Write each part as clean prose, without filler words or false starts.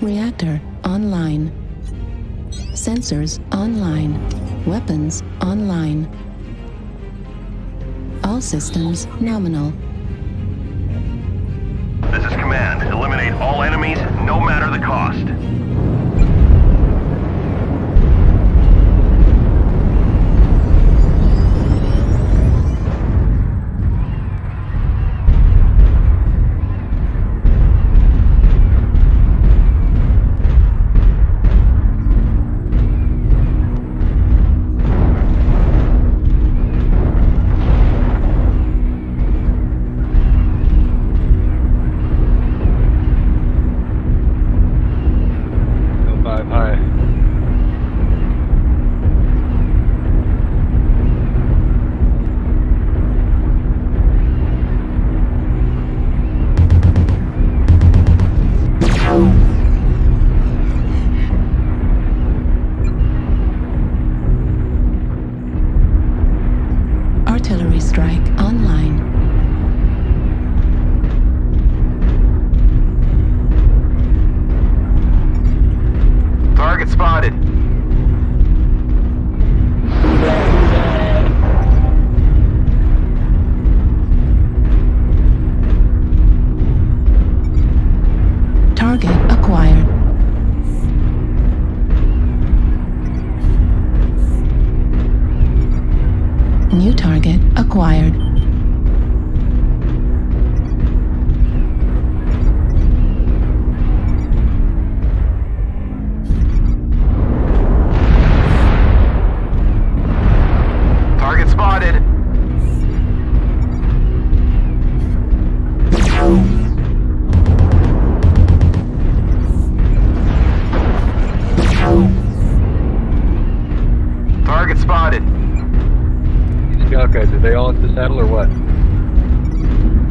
Reactor online. Sensors online. Weapons online. All systems nominal. This is Command. Eliminate all enemies, no matter the cost. Artillery strike online. Target spotted. Target acquired. New target acquired. Target spotted. Target spotted. These scout guys, are they all at the saddle or what?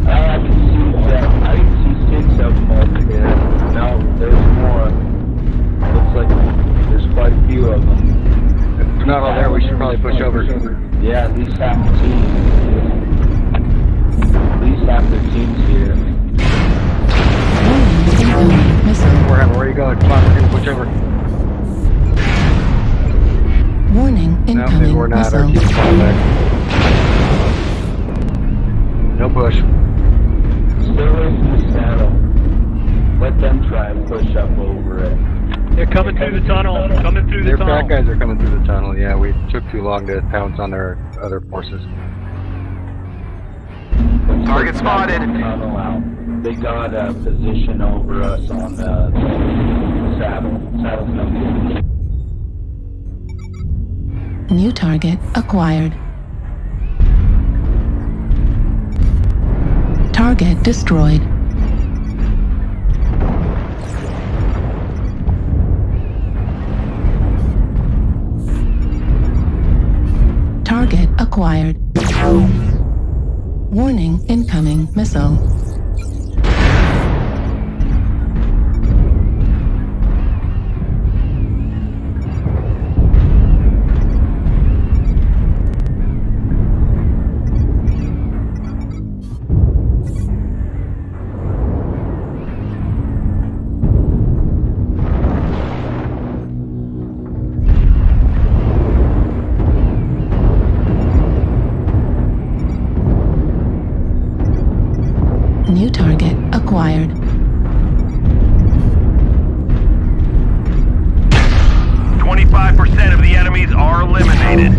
I can see 6 of them over here. No, there's more. Looks like there's quite a few of them. If they're not all there, we should probably push over. Yeah, at least half the team. At least half their team's here. Incoming missile. Where are you going? Come on, we're gonna push over. Warning, No, maybe incoming we're not. Our missile. team's falling back. No push. Stay away from the saddle. Let them try and push up over it. They're coming through the tunnel. Coming through the Their tunnel. fat guys are coming through the tunnel. Yeah, we took too long to pounce on their other forces. Target spotted. Tunnel out. They got a position over us on the saddle. Saddle's no good. New target acquired. Target destroyed. Target acquired. Warning, incoming missile. New target acquired. .25% of the enemies are eliminated.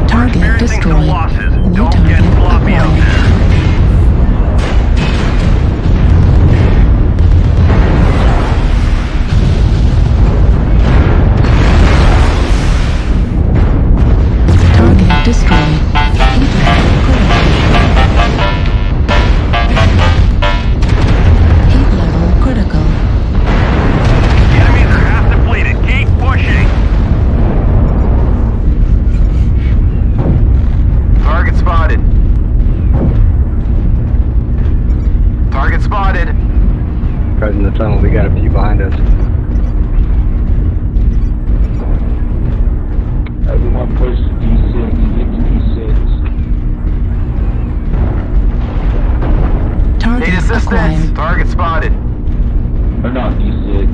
Target Experiencing some destroyed. losses. New Don't get target sloppy out acquired. there. Target destroyed. Heat level critical. The enemies are half depleted. Keep pushing. Target spotted. acquired. Target spotted. Or not, D6.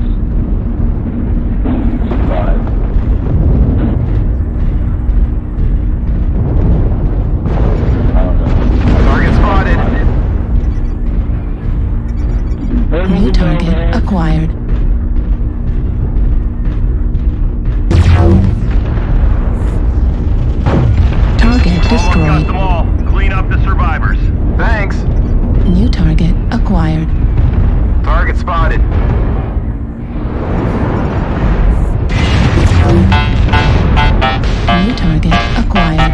D5. I don't know. Target spotted. New target acquired. Target Almost got destroyed. them all. Clean up the survivors. Thanks. New target acquired. Target spotted. New target acquired.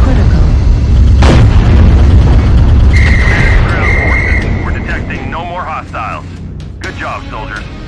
Critical. Ground forces. We're detecting no more hostiles. Good job, soldiers.